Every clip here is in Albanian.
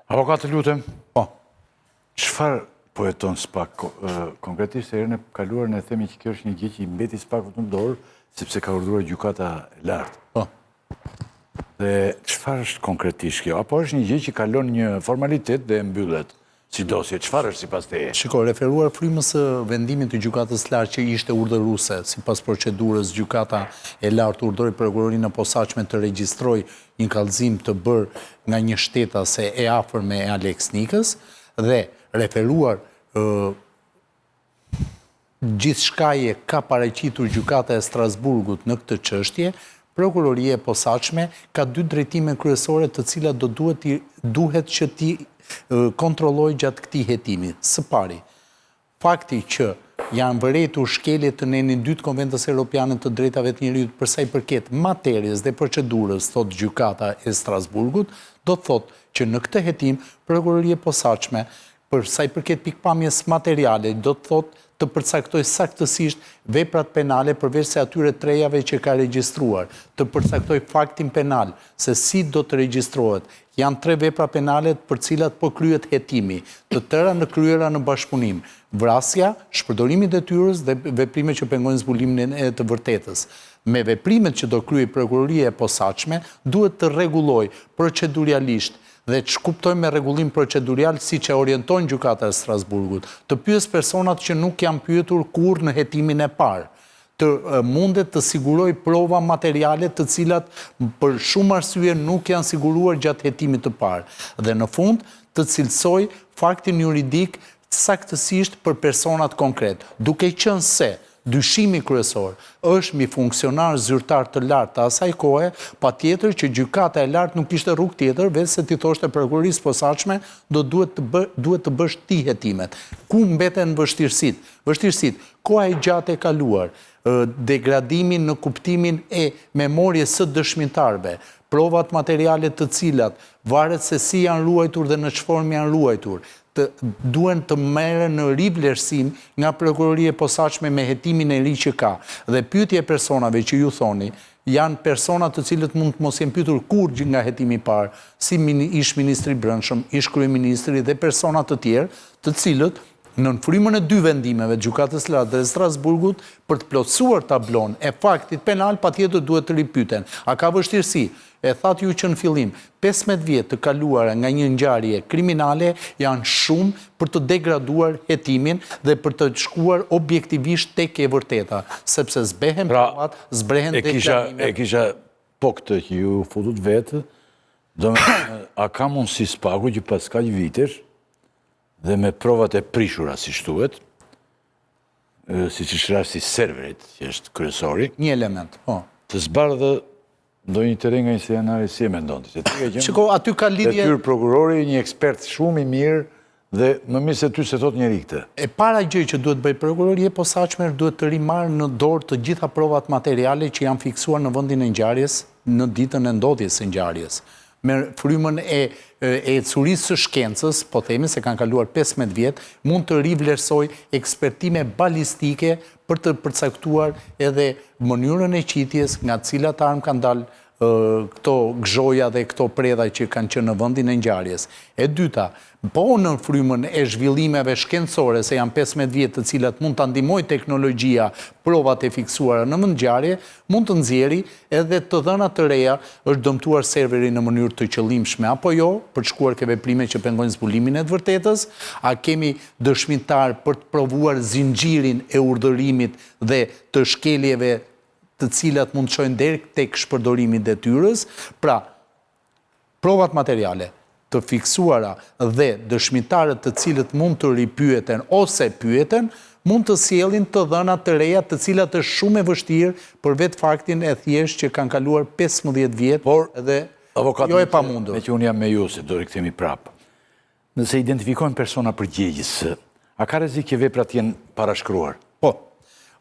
Avokat, të lutem. Po. Çfarë po jeton SPAK? Konkretisht herën e kaluar ne themi që kjo është një gjë që i mbeti SPAK-ut në dorë, sepse ka urdhëruar gjykata e lartë. Po. Dhe çfarë është konkretisht kjo? Apo është një gjë që kalon një formalitet dhe mbyllet si dosje? Çfarë është sipas teje? Shiko, referuar frymës së vendimit të gjykatës lartë që ishte urdhëruese, sipas procedurës, gjykata e lartë urdhëroi prokurorinë e posaçme të regjistrojë një kallëzim të bërë nga një shtetase e afërme e Alex Nikës dhe referuar gjithçkaje ka paraqitur gjykata e Strasburgut në këtë çështje, prokuroria e posaçme ka dy drejtime kryesore të cilat duhet që ti kontrolloj gjatë këtij hetimi. Së pari, fakti që janë vërejtur shkeljet të nenin 2 Konventës Europiane të Drejtave të Njerëzit për sa i përket materjes dhe procedurës, thot gjykata e Strasburgut, do të thotë që në këtë hetim prokuroria e posaçme për sa i përket pikpamjes materiale, do të thotë të përcaktoj saktësisht veprat penale përveç se atyre 3-jave që ka regjistruar, të përcaktoj faktin penal, se si do të regjistrohet. Janë 3 vepra penale për cilat po kryet hetimi, të tëra në kryera në bashkëpunim. Vrasja, shpërdorimi i detyrës dhe veprimet që pengojnë zbulimin e të vërtetës. Me veprimet që do kryej prokuroria e posaçme, duhet të rregullojë procedurialisht dhe që kuptojmë me rregullim procedurial si që orientojnë gjykata e Strasburgut, të pyes personat që nuk janë pyetur kurrë në hetimin e parë, të mundet të siguroj prova materiale të cilat për shumë arsye nuk janë siguruar gjatë hetimit të parë, dhe në fund të cilësoj faktin juridik saktësisht për personat konkret, duke qenë se dyshimi kryesor është mbi funksionar zyrtar të lartë të asaj kohe, patjetër që gjykata e lartë nuk kishte rrugë tjetër veç se ti thoshte prokurorisë posaçme duhet të bësh ti hetimet. Ku mbeten vështirësitë? Vështirësitë, koha e gjatë e kaluar, degradimin në kuptimin e memorjes së dëshmitarëve, provat materiale të cilat varet se si janë ruajtur dhe në çfarë janë ruajtur, duen të merren në rivlerësim nga prokuroria e posaçme me hetimin e ri që ka. Dhe pyetje personave që ju thoni, janë persona të cilët mund të mos jenë pyetur kurrë nga hetimi i parë, si ish ministri i Brendshëm, ish kryeministri dhe persona të tjerë, të cilët në frymën e 2 vendimeve të gjykatës lartë dhe Strasburgut për të plotësuar tablon e faktit penal patjetër duhet të ripyeten. A ka vështirësi? E thatë ju që në fillim, 15 vjet të kaluara nga një ngjarje kriminale janë shumë për të degraduar hetimin dhe për të shkuar objektivisht tek e vërteta, sepse zbehen provat, zbrehen deklarimet. E kisha po këtë që ju futut vetë, a ka mundësi SPAK-u që pas kaq vitesh dhe me provat e prishura, si shtuhet, si që rasti serverit, që është kryesori, një element, po. Të zbardhë ndonjë terren nga një scenari si e mendon ti? Shiko, aty ka lidhje. Detyr prokurori, një ekspert shumë i mirë dhe më mirë se ty se thot njeri këtë. E para gjë që duhet bëj prokuroria e posaçme duhet të rimarrë në dorë të gjitha provat materiale që janë fiksuar në vendin e ngjarjes në ditën e ndodhjes së ngjarjes. Me frymën e ecurisë së shkencës, po themi se kanë kaluar 15 vjet, mund të rivlerësoj ekspertime balistike për të përcaktuar edhe mënyrën e qitjes nga cilat armë kanë dalë këto gzhoja dhe këto predha që kanë qenë në vendin e ngjarjes. E dyta, po në frymën e zhvillimeve shkencore, se janë 15 vjet të cilat mund ta ndihmojë teknologjia, provat e fiksuara në ngjarje, mund të nxjerrë edhe të dhëna të reja, është dëmtuar serveri në mënyrë të qëllimshme apo jo, për të shkuar ke veprime që pengojnë zbulimin e të vërtetës, a kemi dëshmitar për të provuar zinxhirin e urdhërimit dhe të shkeljeve të cilat mund të shojnë deri tek shpërdorimi i detyrës, pra provat materiale të fiksuara dhe dëshmitarët të cilët mund të ripyeten ose pyeten, mund të sjellin të dhëna të reja të cilat është shumë e vështirë për vetë faktin e thjesht që kanë kaluar 15 vjet, por edhe jo e pamundur. Me që unë jam me ju, se do rikthemi prapë. Nëse identifikojnë persona përgjegjës, a ka rrezik që veprat jenë parashkruar? Po.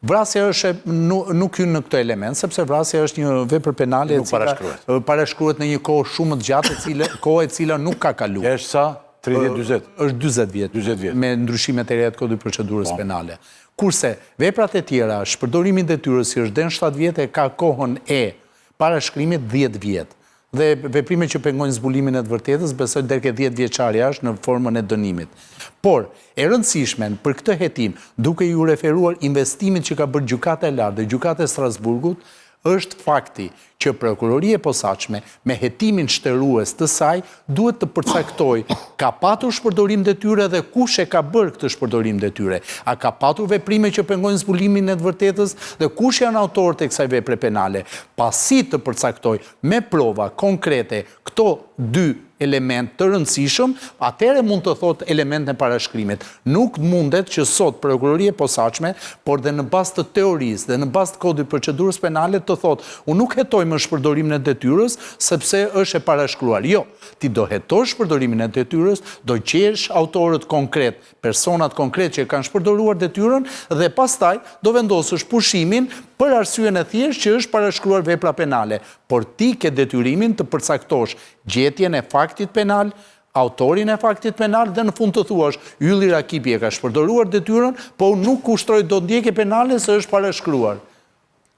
Vrasja është nuk hyn në këtë element, sepse vrasja është një vepër penale e parashkruhet në një kohë shumë të gjatë, kohë e cila nuk ka kaluar. Është sa? 30-40? Është 40 vjet, me ndryshimet e reja të kodit procedurës penale. Kurse veprat e tjera, shpërdorimi i detyrës, si është den 7 vjet, ka kohën e parashkrimit 10 vjet. dhe veprime që pengojnë zbulimin e të vërtetës, besoj deri ke 10 vjeçar jashtë në formën e dënimit. Por, e rëndësishme për këtë hetim, duke ju referuar investimit që ka bërë gjykata e lartë dhe gjykata e Strasburgut, është fakti që prokuroria e posaçme me hetimin shtërues të saj duhet të përcaktoj ka patur shpërdorim detyre dhe kush e ka bërë këtë shpërdorim detyre. A ka patur veprime që pengojnë zbulimin e të vërtetës dhe kush janë autorët e kësaj vepre penale. Pasi të përcaktoj me prova konkrete këto dy element të rëndësishëm, atëherë mund të thot element në parashkrimit. Nuk mundet që sot prokuroria e posaçme, por dhe në bazë të teorisë dhe në bazë të kodit procedurës penale të thot, unë nuk hetoj më shpërdorimin e detyrës sepse është e parashkruar. Jo, ti do hetosh shpërdorimin e detyrës, do gjesh autorët konkret, personat konkret që kanë shpërdoruar detyrën dhe pastaj do vendosësh pushimin për arsyeën e thjeshtë që është parashkruar vepra penale, por ti ke detyrimin të përcaktosh gjetjen e faktit penal, autorin e faktit penal dhe në fund të thuash, Ylli Rakipi e ka shpërdoruar detyrën, po nuk kushtroj do ndjekje penale se është parashkruar.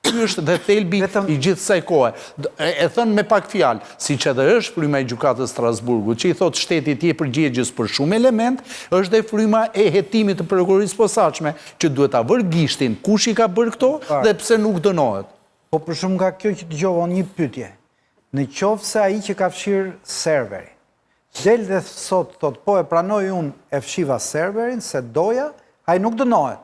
Ky është dhe thelbi i gjithë kësaj kohe. E thënë me pak fjalë, siç edhe është fryma e gjykatës Strasburgut, që i thotë shtetit je përgjegjës për shumë element, është dhe fryma e hetimit të prokurorisë posaçme, që duhet ta vërë gishtin kush i ka bërë këto dhe pse nuk dënohet. Po për shumë nga kjo që dëgjova një pyetje. Në qoftë se ai që ka fshirë serveri, del dhe sot thot po e pranoj unë e fshiva serverin se doja, ai nuk dënohet.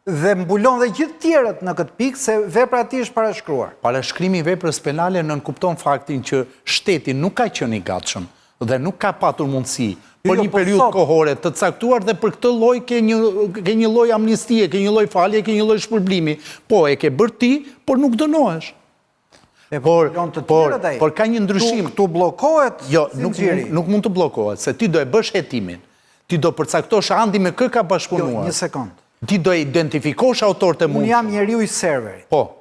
Dhe mbulon dhe gjithë tjerët në këtë pikë se vepra e tij është parashkruar. Parashkrimi i veprës penale nënkupton faktin që shteti nuk ka qenë i gatshëm dhe nuk ka patur mundësi për një periudhë kohore të caktuar dhe për këtë lloj ke një lloj amnistie, ke një lloj falje, ke një lloj shpërblimi. Po e ke bërë ti, por nuk dënohesh. Por ka një ndryshim. Tu bllokohet? Jo, nuk mund të bllokohet, se ti do e bësh hetimin. Ti do përcaktosh andi me kë ka bashkëpunuar. Jo, një sekond. Ti do e identifikosh autorët e mundshëm. Unë jam njeriu i serverit. Po.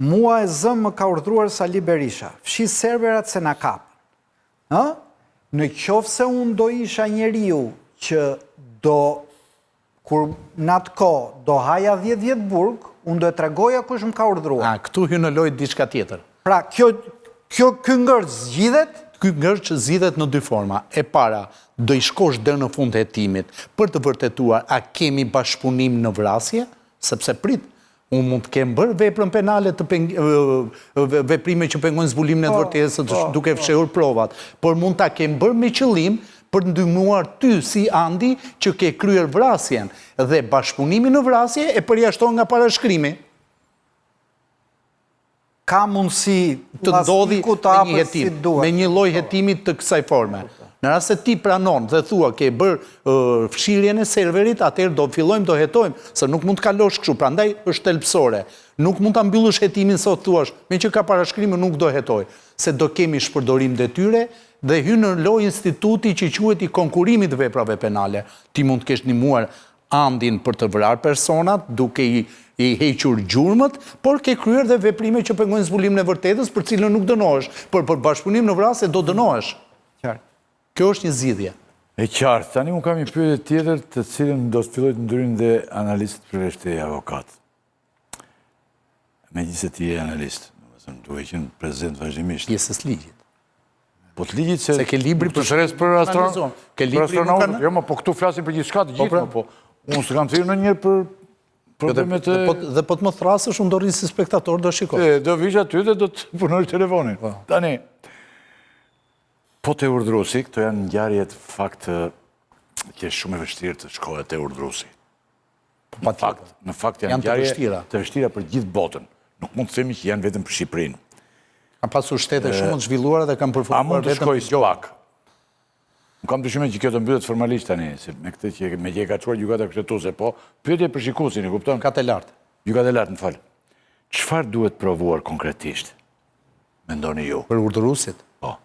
Mua e zëm më ka urdhëruar Sali Berisha. Fshi serverat se na kapën. Në qoftë se unë do isha njeriu që kur në atë kohë do haja 10 vjet burg, unë do e tregoja kush më ka urdhëruar. Këtu hyn në lojë diçka tjetër. Pra, ky ngërç zgjidhet? Ky ngërç zgjidhet në dy forma. E para, do i shkosh deri në fund të hetimit për të vërtetuar a kemi bashkëpunim në vrasje, sepse prit, unë mund të kem bërë veprën penale të veprime që pengojnë zbulimin e të vërtetës duke fshehur provat, por mund ta kem bërë me qëllim për të ndihmuar ty si andi që ke kryer vrasjen dhe bashkëpunimi në vrasje e përjashton nga parashkrimi. Ka mundësi të ndodhi me një hetim, me një lloj hetimi të kësaj forme. Në rast se ti pranon dhe thua ke bërë fshirjen e serverit, atëherë do fillojmë do hetojmë, se nuk mund të kalosh kështu, prandaj është thelbësore. Nuk mund ta mbyllësh hetimin sot thuash, me që ka parashkrim nuk do hetoj, se do kemi shpërdorim detyre dhe hyn në lojë instituti që quhet i konkurimit të veprave penale. Ti mund të kesh ndihmuar andin për të vrarë personat, duke i hequr gjurmët, por ke kryer dhe veprime që pengojnë zbulimin e vërtetës për cilën nuk dënohesh, por për bashkëpunim në vrasje do dënohesh. Qartë. Kjo është një zgjidhje. E qartë, tani unë kam një pyetje tjetër të cilën do të filloj të ndryrin dhe analistët përveç e avokat. Megjithëse ti je analist, duke qenë prezent vazhdimisht. Pjesës ligjit. Po të ligjit se ke libri të shres për astronautët. Jo, po këtu flasim për gjithçka të gjithë, po unë s'kam thirrur ndonjëherë për problemet e... Dhe po të më thrasësh, unë do rri si spektator, do shikoj. Do vish aty dhe do të punoj telefonin. Tani, po te urdhëruesi, këto janë ngjarjet fakt që është shumë e vështirë të shkohet te urdhëruesi. Në fakt janë ngjarje të vështira për gjithë botën. Nuk mund të themi që janë vetëm për Shqipërinë. Kam pasur shtete shumë të zhvilluara dhe kam përfunduar vetëm... A mund të shkoj spak? Nuk kam dyshimin që kjo të mbyllet formalisht tani, se me këtë që me që e ka çuar gjykata kushtetuese, po pyetje për shikuesin, e kupton? Gjykata e lartë. Gjykata e lartë, më fal. Çfarë duhet provuar konkretisht? Mendoni ju? Për urdhëruesit? Po.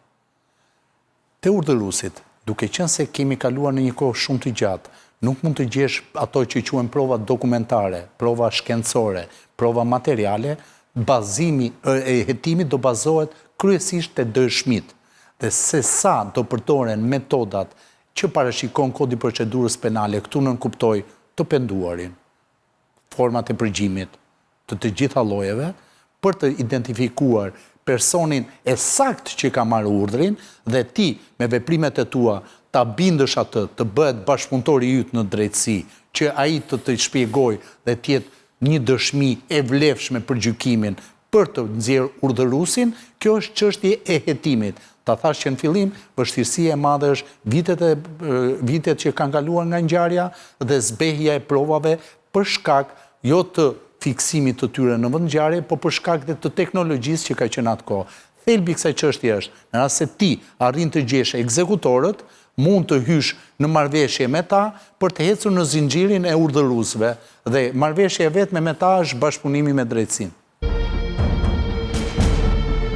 Te urdhëruesit, duke qenë se kemi kaluar në një kohë shumë të gjatë, nuk mund të gjesh ato që quhen prova dokumentare, prova shkencore, prova materiale, bazimi e hetimit do bazohet kryesisht te dëshmit. Dhe se sa do përdoren metodat që parashikon kodi procedurës penale, këtu nënkuptoj të penduarin, format e përgjimit të gjitha llojeve, për të identifikuar personin e sakt që ka marrë urdhrin dhe ti me veprimet e tua ta bindësh atë të bëhet bashkëpunëtori yt në drejtësi, që ai të shpjegoj dhe të jetë një dëshmi e vlefshme për gjykimin për të nxjerrë urdhëruesin, kjo është çështje e hetimit. Ta thash që në fillim, vështirësia e madhe është vitet që kanë kaluar nga ngjarja dhe zbehja e provave për shkak jo të fiksimit të tyre në vend ngjarje, por për shkak të teknologjisë që ka qenë atë kohë. Thelbi i kësaj çështje është, në rast se ti arrin të gjesh ekzekutorët, mund të hysh në marrëveshje me ta për të ecur në zinxhirin e urdhëruesve dhe marrëveshja vetme me ta është bashkëpunimi me drejtësinë.